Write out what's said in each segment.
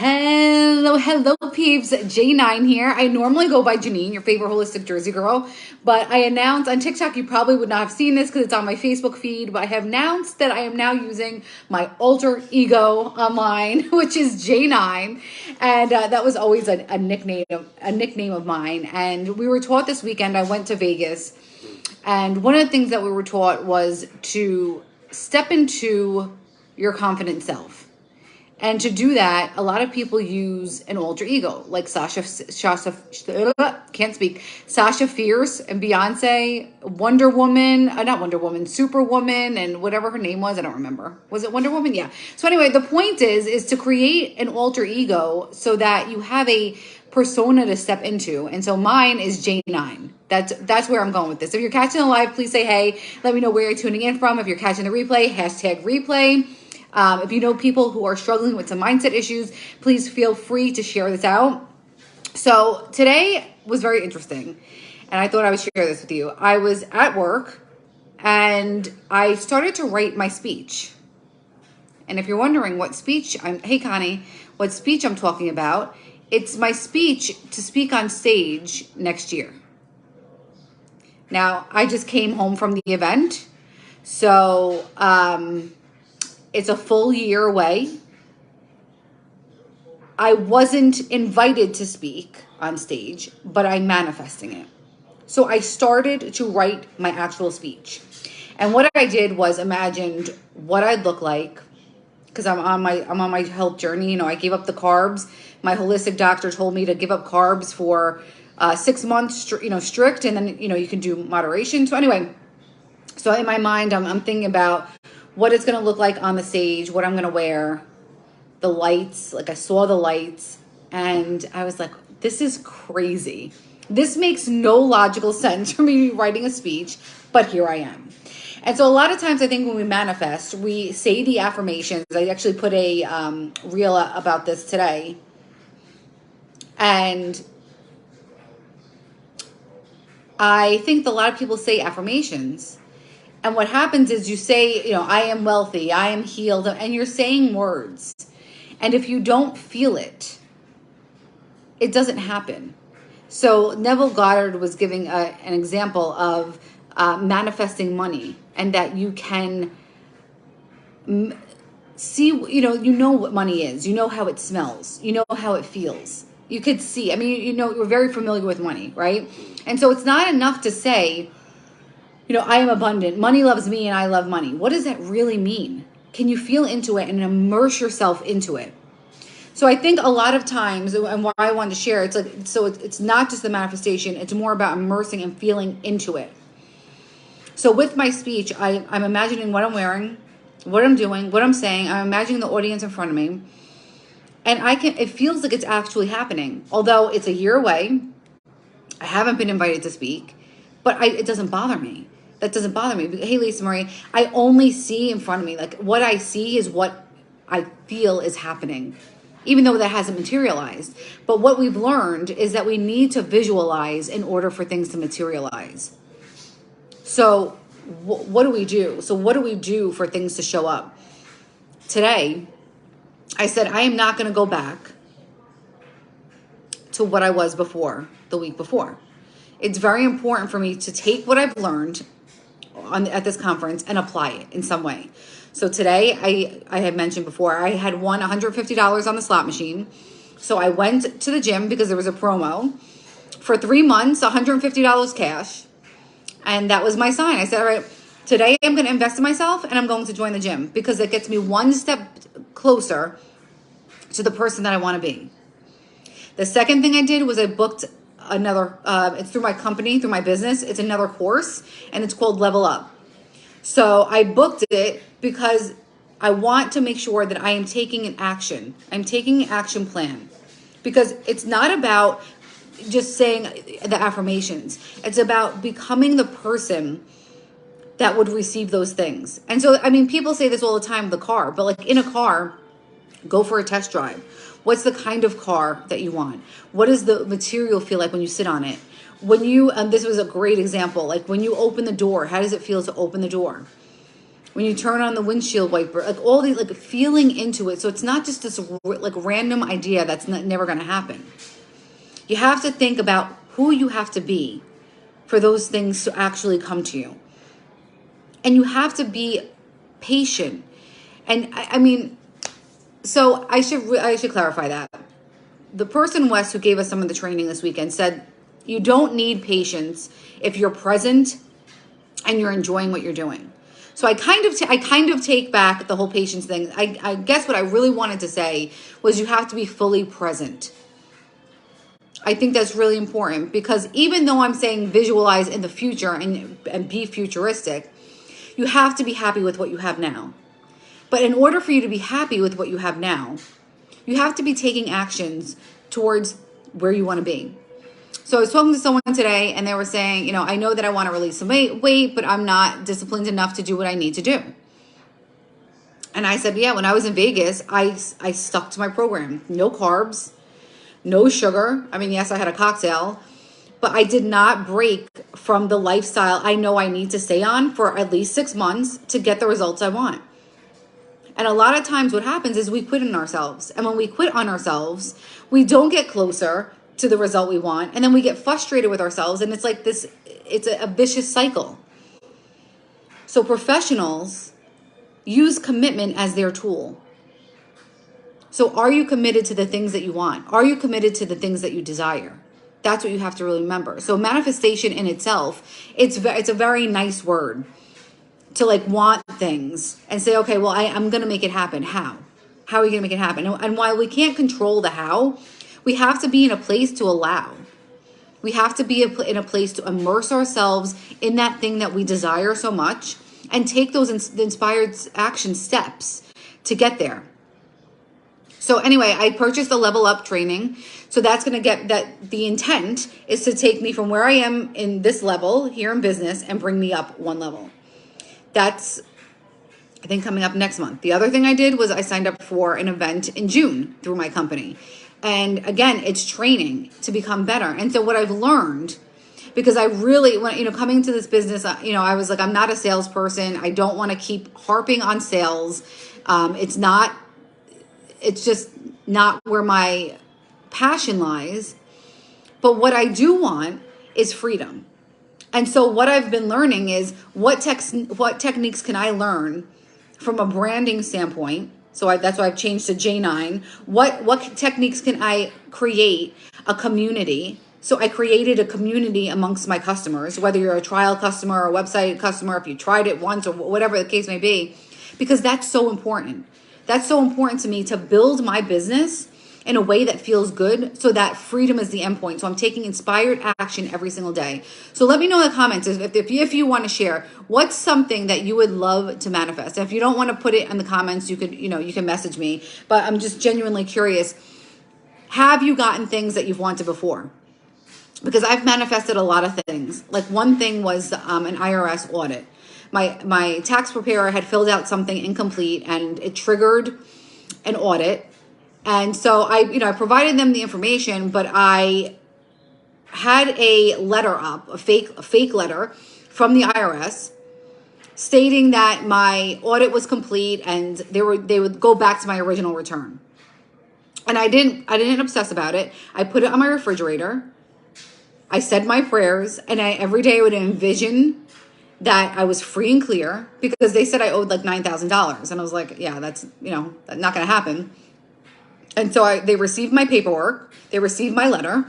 Hello, peeps. J9 here. I normally go by Janine, your favorite holistic Jersey girl, but I announced on TikTok, you probably would not have seen this because it's on my Facebook feed, but I have announced that I am now using my alter ego online, which is J9, and that was always a nickname of mine. And we were taught this weekend. I went to Vegas, and one of the things that we were taught was to step into your confident self. And to do that, a lot of people use an alter ego, like Sasha Fierce and Beyonce, Wonder Woman, not Wonder Woman, Superwoman, and whatever her name was. I don't remember. Was it Wonder Woman? Yeah. So anyway, the point is to create an alter ego so that you have a persona to step into. And so mine is J9. That's where I'm going with this. If you're catching the live, please say hey. Let me know where you're tuning in from. If you're catching the replay, #replay. If you know people who are struggling with some mindset issues, please feel free to share this out. So today was very interesting, and I thought I would share this with you. I was at work, and I started to write my speech. And if you're wondering what speech hey Connie, what speech I'm talking about, it's my speech to speak on stage next year. Now, I just came home from the event, so it's a full year away. I wasn't invited to speak on stage, but I'm manifesting it. So I started to write my actual speech. And what I did was imagined what I'd look like, because I'm on my health journey. You know, I gave up the carbs. My holistic doctor told me to give up carbs for 6 months, strict, and then, you can do moderation. So anyway, so in my mind, I'm thinking about what it's going to look like on the stage, what I'm going to wear, the lights. Like I saw the lights and I was like, this is crazy. This makes no logical sense for me writing a speech, but here I am. And so a lot of times I think when we manifest, we say the affirmations. I actually put a reel about this today. And I think a lot of people say affirmations. And what happens is you say, I am wealthy, I am healed, and you're saying words. And if you don't feel it, it doesn't happen. So Neville Goddard was giving an example of manifesting money, and that you can see, you know what money is. You know how it smells. You know how it feels. You could see. I mean, you're very familiar with money, right? And so it's not enough to say, I am abundant. Money loves me and I love money. What does that really mean? Can you feel into it and immerse yourself into it? So I think a lot of times, and why I wanted to share, it's not just the manifestation. It's more about immersing and feeling into it. So with my speech, I'm imagining what I'm wearing, what I'm doing, what I'm saying. I'm imagining the audience in front of me. And it feels like it's actually happening. Although it's a year away, I haven't been invited to speak, but it doesn't bother me. That doesn't bother me. Hey, Lisa Marie, I only see in front of me. Like what I see is what I feel is happening, even though that hasn't materialized. But what we've learned is that we need to visualize in order for things to materialize. So what do we do? So what do we do for things to show up? Today, I said, I am not going to go back to what I was before, the week before. It's very important for me to take what I've learned at this conference and apply it in some way. So today, I had mentioned before, I had won $150 on the slot machine. So I went to the gym because there was a promo for 3 months, $150 cash. And that was my sign. I said, all right, today I'm going to invest in myself and I'm going to join the gym because it gets me one step closer to the person that I want to be. The second thing I did was I booked another, it's through my company, through my business. It's another course and it's called Level Up. So I booked it because I want to make sure that I am taking an action. I'm taking an action plan because it's not about just saying the affirmations. It's about becoming the person that would receive those things. And so, I mean, people say this all the time with the car, but like in a car, go for a test drive. What's the kind of car that you want? What does the material feel like when you sit on it? When you, this was a great example, like when you open the door, how does it feel to open the door? when you turn on the windshield wiper, like all these, like feeling into it. So it's not just this like random idea that's never going to happen. You have to think about who you have to be for those things to actually come to you. And you have to be patient. And I mean, so I should clarify that. The person, Wes, who gave us some of the training this weekend said, you don't need patience if you're present and you're enjoying what you're doing. So I kind of take back the whole patience thing. I guess what I really wanted to say was you have to be fully present. I think that's really important, because even though I'm saying visualize in the future and be futuristic, you have to be happy with what you have now. But in order for you to be happy with what you have now, you have to be taking actions towards where you want to be. So I was talking to someone today and they were saying, you know, I know that I want to release some weight, but I'm not disciplined enough to do what I need to do. And I said, yeah, when I was in Vegas, I stuck to my program. No carbs, no sugar. I mean, yes, I had a cocktail, but I did not break from the lifestyle I know I need to stay on for at least 6 months to get the results I want. And a lot of times what happens is we quit on ourselves. And when we quit on ourselves, we don't get closer to the result we want. And then we get frustrated with ourselves. And it's like this, it's a vicious cycle. So professionals use commitment as their tool. So are you committed to the things that you want? Are you committed to the things that you desire? That's what you have to really remember. So manifestation in itself, it's a very nice word to like want things and say, okay, well, I'm going to make it happen. How? How are you going to make it happen? And while we can't control the how, we have to be in a place to allow. We have to be in a place to immerse ourselves in that thing that we desire so much and take those inspired action steps to get there. So anyway, I purchased a Level Up training. So that's going to get that. The intent is to take me from where I am in this level here in business and bring me up one level. That's, I think, coming up next month. The other thing I did was I signed up for an event in June through my company. And again, it's training to become better. And so what I've learned, because I really, when coming to this business, I was like, I'm not a salesperson. I don't want to keep harping on sales. It's just not where my passion lies. But what I do want is freedom. And so what I've been learning is what techniques can I learn from a branding standpoint. So that's why I've changed to J9. What techniques can I create a community? So I created a community amongst my customers, whether you're a trial customer or a website customer, if you tried it once or whatever the case may be, because that's so important. That's so important to me, to build my business in a way that feels good, so that freedom is the endpoint. So I'm taking inspired action every single day. So let me know in the comments if you want to share what's something that you would love to manifest. If you don't want to put it in the comments, you can message me. But I'm just genuinely curious. Have you gotten things that you've wanted before? Because I've manifested a lot of things. Like one thing was an IRS audit. My tax preparer had filled out something incomplete and it triggered an audit. And so I provided them the information, but I had a letter up, a fake letter from the IRS stating that my audit was complete and they would go back to my original return. And I didn't obsess about it. I put it on my refrigerator. I said my prayers, and every day I would envision that I was free and clear, because they said I owed like $9,000. And I was like, yeah, that's not going to happen. And so they received my paperwork, they received my letter,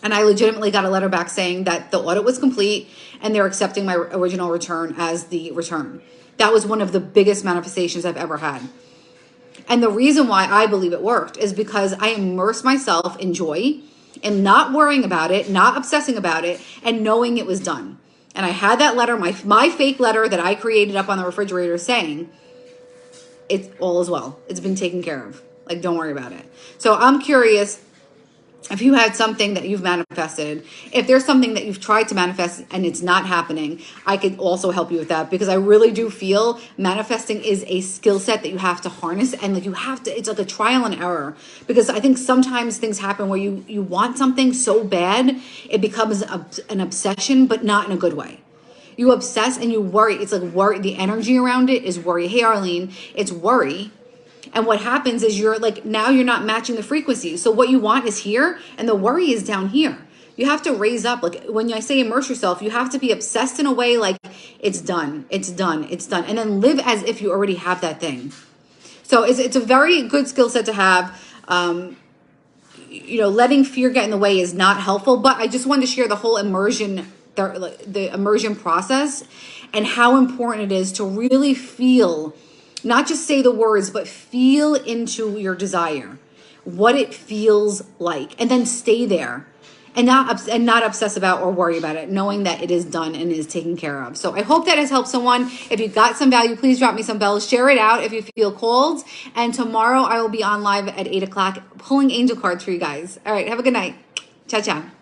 and I legitimately got a letter back saying that the audit was complete and they're accepting my original return as the return. That was one of the biggest manifestations I've ever had. And the reason why I believe it worked is because I immersed myself in joy and not worrying about it, not obsessing about it, and knowing it was done. And I had that letter, my fake letter that I created up on the refrigerator saying, it's all is well. It's been taken care of. Like, don't worry about it. So I'm curious if you had something that you've manifested, if there's something that you've tried to manifest and it's not happening, I could also help you with that, because I really do feel manifesting is a skill set that you have to harness, and like it's like a trial and error, because I think sometimes things happen where you want something so bad, it becomes an obsession, but not in a good way. You obsess and you worry. It's like worry. The energy around it is worry. Hey, Arlene, it's worry. And what happens is you're like, now you're not matching the frequency. So what you want is here and the worry is down here. You have to raise up. Like when I say immerse yourself, you have to be obsessed in a way like it's done, it's done, it's done. And then live as if you already have that thing. So it's a very good skill set to have. Letting fear get in the way is not helpful, but I just wanted to share the whole immersion, the immersion process and how important it is to really feel, not just say the words, but feel into your desire, what it feels like, and then stay there and not obsess about or worry about it, knowing that it is done and is taken care of. So I hope that has helped someone. If you got some value, please drop me some bells, share it out if you feel called. And tomorrow I will be on live at 8 o'clock pulling angel cards for you guys. All right. Have a good night. Ciao, ciao.